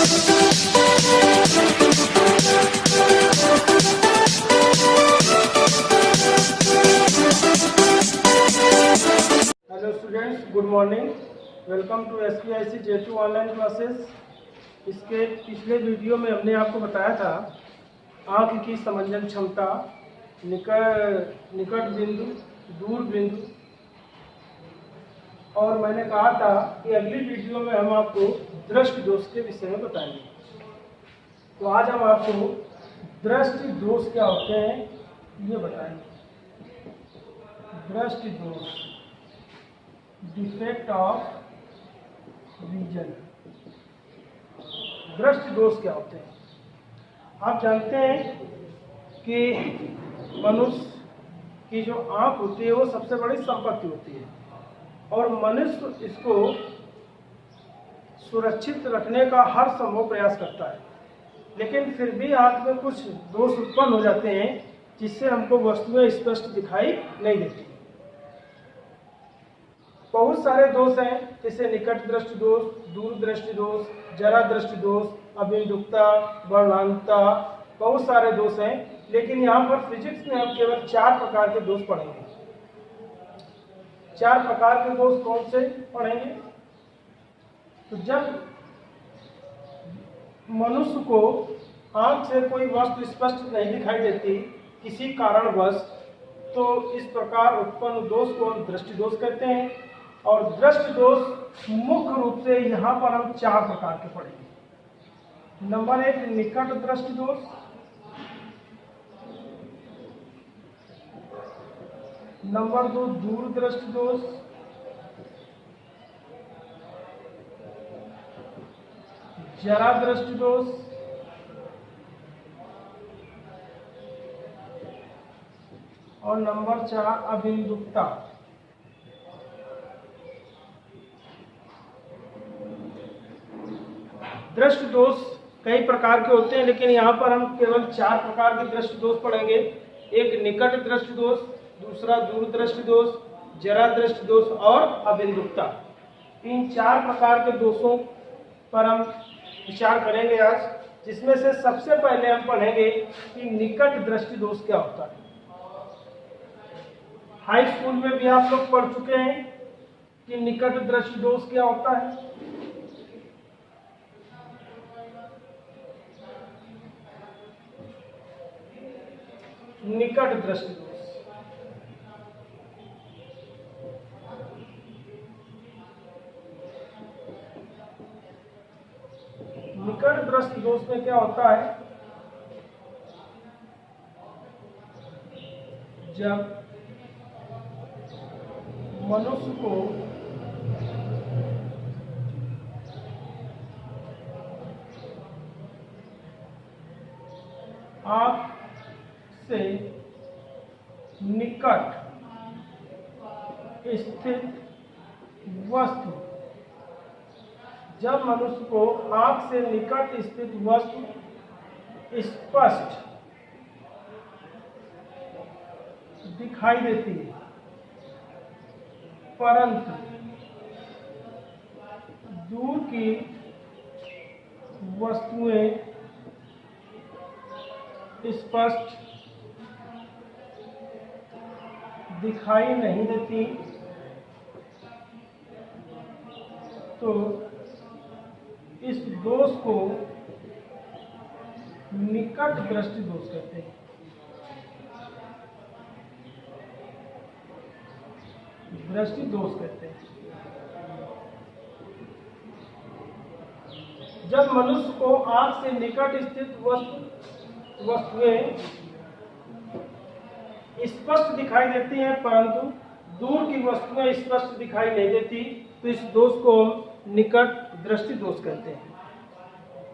Hello students, good morning. Welcome to SPIC J2 online classes. इसके पिछले video में हमने आपको बताया था आँख की समंजन क्षमता, निकट बिंदु, दूर बिंदु, और मैंने कहा था कि अगली वीडियो में हम आपको दृष्टि दोष के विषय में बताएंगे। तो आज हम आपको दृष्टि दोष क्या होते हैं ये बताएंगे। दृष्टि दोष, डिफेक्ट ऑफ विजन। दृष्टि दोष क्या होते हैं? आप जानते हैं कि मनुष्य की जो आंख होती है वो सबसे बड़ी संपत्ति होती है और मनुष्य इसको सुरक्षित रखने का हर संभव प्रयास करता है, लेकिन फिर भी आंख में कुछ दोष उत्पन्न हो जाते हैं जिससे हमको वस्तुएं स्पष्ट दिखाई नहीं देती। बहुत सारे दोष हैं, जैसे निकट दृष्टि दोष, दूर दृष्टि दोष, जरा दृष्टि दोष, अभिमुखता, वर्णांतता, बहुत सारे दोष हैं। लेकिन यहाँ पर फिजिक्स में हम केवल 4 प्रकार के दोष पढ़ेंगे। 4 प्रकार के दोष कौन से पढ़ेंगे? तो जब मनुष्य को आंख से कोई वस्तु स्पष्ट नहीं दिखाई देती किसी कारणवश, तो इस प्रकार उत्पन्न दोष को हम दृष्टि दोष कहते हैं। और दृष्टि दोष मुख्य रूप से यहाँ पर हम 4 प्रकार के पढ़ेंगे। नंबर 1 निकट दृष्टि दोष, नंबर 2 दूर दृष्टि दोष, जरा दृष्टि दोष, और नंबर 4 अभिमुखता। दृष्टि दोष कई प्रकार के होते हैं, लेकिन यहाँ पर हम केवल 4 प्रकार के दृष्टि दोष पढ़ेंगे। एक निकट दृष्टि दोष, दूसरा दूर दृष्टि दोष, जरा दृष्टि दोष और अभिमुखता। इन 4 प्रकार के दोषों पर हम विचार करेंगे आज, जिसमें से सबसे पहले हम पढ़ेंगे कि निकट दृष्टि दोष क्या होता है। हाई स्कूल में भी आप लोग पढ़ चुके हैं कि निकट दृष्टि दोष क्या होता है। निकट दृष्टि दोष, निकट दृष्टि दोष में क्या होता है? जब मनुष्य को आंख से निकट स्थित वस्तु, जब मनुष्य को आंख से निकट स्थित वस्तु स्पष्ट दिखाई देती है, परंतु दूर की वस्तुएं स्पष्ट दिखाई नहीं देती, तो इस दोष को निकट दृष्टि दोष कहते हैं। दृष्टि दोष कहते हैं। जब मनुष्य को आंख से निकट स्थित वस्तुएं स्पष्ट दिखाई देती हैं, परंतु दूर की वस्तुएं स्पष्ट दिखाई नहीं देती, तो इस दोष को हम निकट दृष्टि दोष कहते हैं।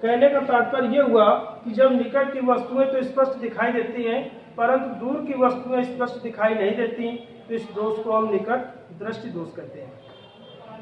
कहने का तात्पर्य यह हुआ कि जब निकट की वस्तुएं तो स्पष्ट दिखाई देती हैं, परंतु दूर की वस्तुएं स्पष्ट दिखाई नहीं देती, तो इस दोष को हम निकट दृष्टि दोष कहते हैं।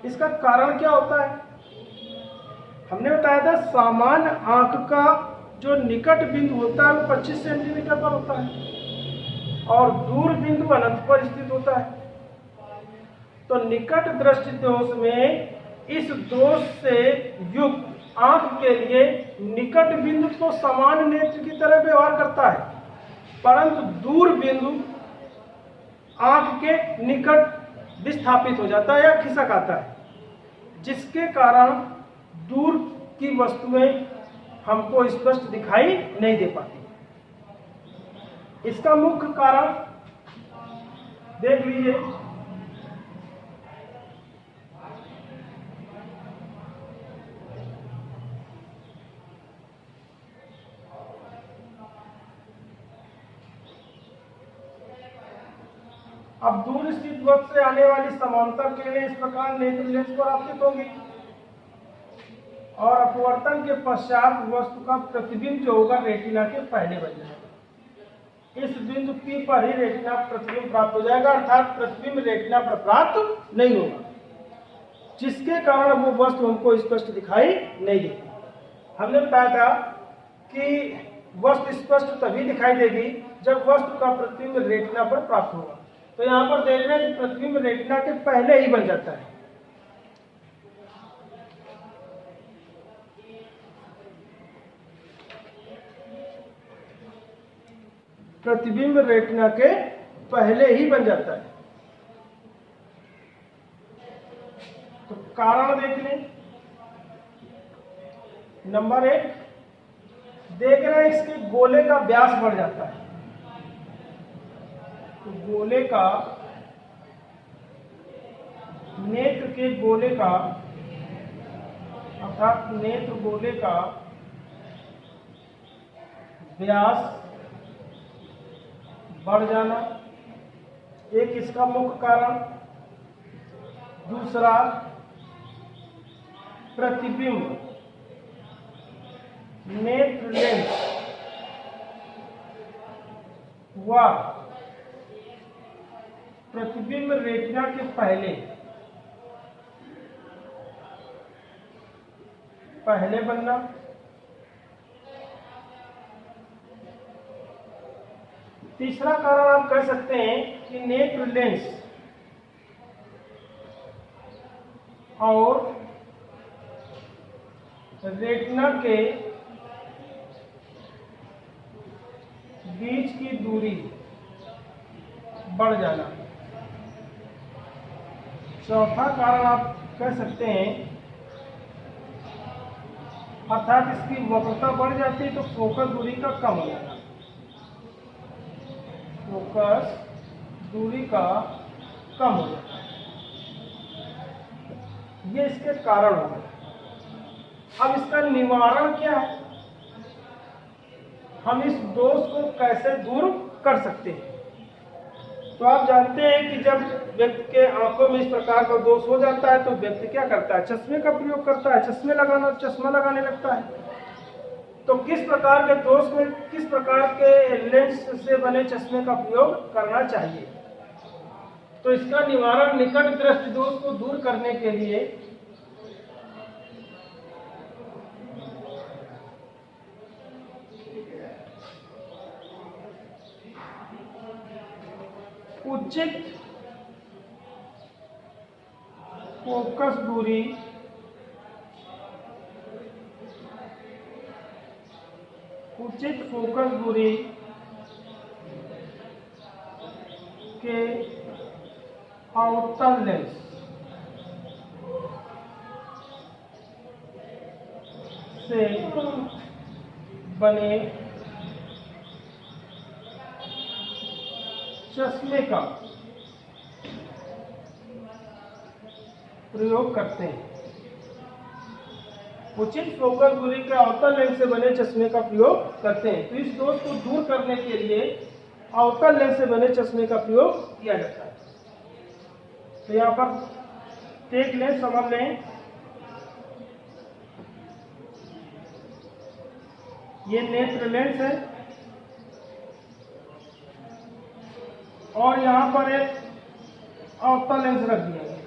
इसका कारण क्या होता है? हमने बताया था सामान्य आंख का जो निकट बिंदु होता है वो 25 सेंटीमीटर पर होता है और दूर बिंदु अनंत पर स्थित होता है। तो निकट दृष्टि दोष में इस दोष से युक्त आंख के लिए निकट बिंदु तो समान नेत्र की तरह व्यवहार करता है, परंतु दूर बिंदु आंख के निकट विस्थापित हो जाता है या खिसक आता है, जिसके कारण दूर की वस्तुएं हमको स्पष्ट दिखाई नहीं दे पाती। इसका मुख्य कारण देख लीजिए। अब दूर स्थित वस्तु से आने वाली समांतर किरणें इस प्रकार नेत्र लेंस पर आपतित होंगी और अपवर्तन के पश्चात वस्तु का प्रतिबिंब जो होगा रेटिना के पहले बन जाएगा। इस बिंदु P पर ही रेटिना प्रतिबिंब प्राप्त हो जाएगा, अर्थात प्रतिबिंब रेटिना पर प्राप्त नहीं होगा, जिसके कारण वो वस्तु हमको स्पष्ट दिखाई नहीं देती। हमने बताया था कि वस्तु स्पष्ट तभी दिखाई देगी जब वस्तु का प्रतिबिंब रेटिना पर प्राप्त होगा। तो यहाँ पर देख रहे हैं कि प्रतिबिंब रेटिना के पहले ही बन जाता है। प्रतिबिंब रेटिना के पहले ही बन जाता है। तो कारण देख लें। नंबर 1, देख रहे हैं इसके गोले का व्यास बढ़ जाता है। तो गोले का, नेत्र के गोले का अर्थात नेत्र गोले का व्यास बढ़ जाना एक इसका मुख्य कारण। दूसरा, प्रतिबिंब नेत्र लेंस व प्रतिबिंब रेटिना के पहले बनना। तीसरा कारण आप कह सकते हैं कि नेत्र लेंस और रेटिना के बीच की दूरी बढ़ जाना। चौथा कारण आप कह सकते हैं, अर्थात इसकी वक्रता बढ़ जाती है तो फोकस दूरी का कम हो जाना। फोकस दूरी का कम हो जाता है, ये इसके कारण हो गए। अब इसका निवारण क्या है? हम इस दोष को कैसे दूर कर सकते हैं? तो आप जानते हैं कि जब व्यक्ति के आंखों में इस प्रकार का दोष हो जाता है तो व्यक्ति क्या करता है? चश्मे का प्रयोग करता है, चश्मा लगाने लगता है। तो किस प्रकार के दोष में किस प्रकार के लेंस से बने चश्मे का प्रयोग करना चाहिए? तो इसका निवारण निकट दृष्टि दोष को दूर करने के लिए उचित फोकस दूरी के आउटर लेंस से बने चश्मे का प्रयोग करते हैं। उचित फोकस दूरी के आउटर लेंस से बने चश्मे का प्रयोग करते हैं। तो इस दोष को दूर करने के लिए आउटर लेंस से बने चश्मे का प्रयोग किया जाता है। तो यहाँ पर देख लें, समझ लें, ये नेत्र लेंस है और यहाँ पर एक आउटर लेंस रख दिया गया।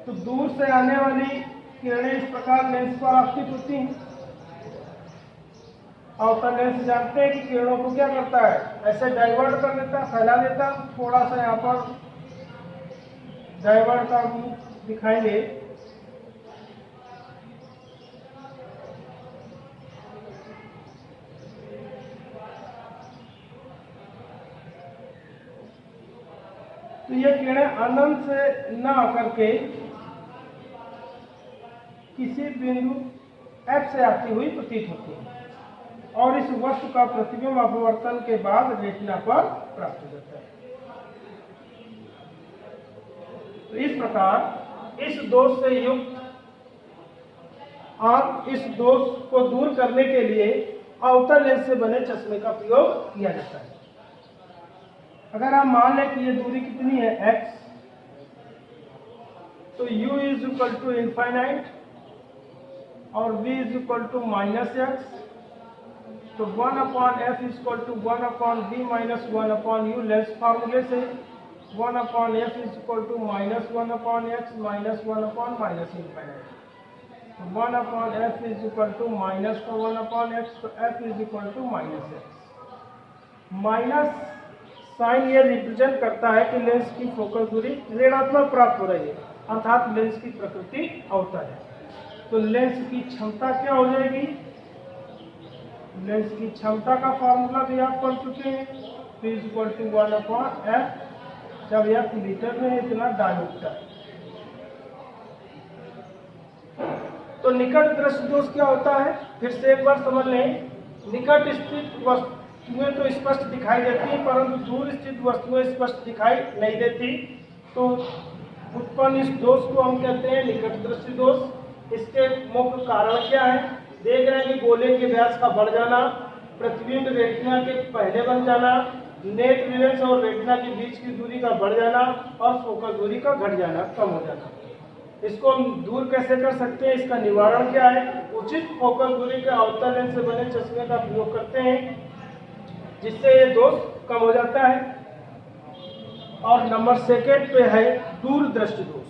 तो दूर से आने वाली किरणें इस प्रकार लेंस पर आपतित होती हैं। आउटर लेंस जानते हैं कि किरणों को क्या करता है? ऐसे डाइवर्ट कर देता है, फैला देता है। थोड़ा सा यहाँ पर डाइवर्ट का दिखाएंगे। तो ये किरणें अनंत से न आकर के किसी बिंदु F से आती हुई प्रतीत होती है और इस वस्तु का प्रतिबिंब अपवर्तन के बाद रेटिना पर प्राप्त हो जाता है। तो इस प्रकार इस दोष से युक्त आप इस दोष को दूर करने के लिए अवतल लेंस से बने चश्मे का प्रयोग किया जाता है। अगर आप मान लें कि ये दूरी कितनी है x, तो u is equal to infinite और v is equal to minus x, तो 1 upon F is equal to 1 upon v minus 1 upon u। Lens फार्मूले से 1 upon F is equal to minus 1 upon x minus 1 upon minus infinite. 1 upon F is equal to minus का 1 upon x, तो F is equal to minus x. Minus sign ये represent करता है कि lens की focal दूरी ऋणात्मक प्राप्त हो रही है, अर्थात लेंस की प्रकृति अवतल है। तो लेंस की क्षमता क्या हो जाएगी? लेंस की क्षमता का फॉर्मूला भी आप पढ़ चुके हैं, P is equal to 1 upon F, जब एफ लीटर में इतना डायोप्टर। तो निकट दृष्टि दोष क्या होता है? फिर से एक बार समझ लें। निकट स्थित वस्तुएं तो स्पष्ट दिखाई देती हैं, परंतु दूर स्थित वस्तुएं स्पष्ट दिखाई नहीं देती। तो उत्पन्न इस दोष को हम कहते हैं निकट दृष्टि दोष। इसके मुख्य कारण क्या है? देख रहे हैं कि गोले के व्यास का बढ़ जाना, प्रतिबिंब रेटिना के पहले बन जाना, नेत्र लेंस और रेटिना के बीच की दूरी का बढ़ जाना और फोकल दूरी का घट जाना, कम हो जाना। इसको हम दूर कैसे कर सकते हैं? इसका निवारण क्या है? उचित फोकल दूरी के अवतल लेंस से बने चश्मे का प्रयोग करते हैं, जिससे ये दोष कम हो जाता है। और नंबर सेकेंड पे है दूर दृष्टि दोष।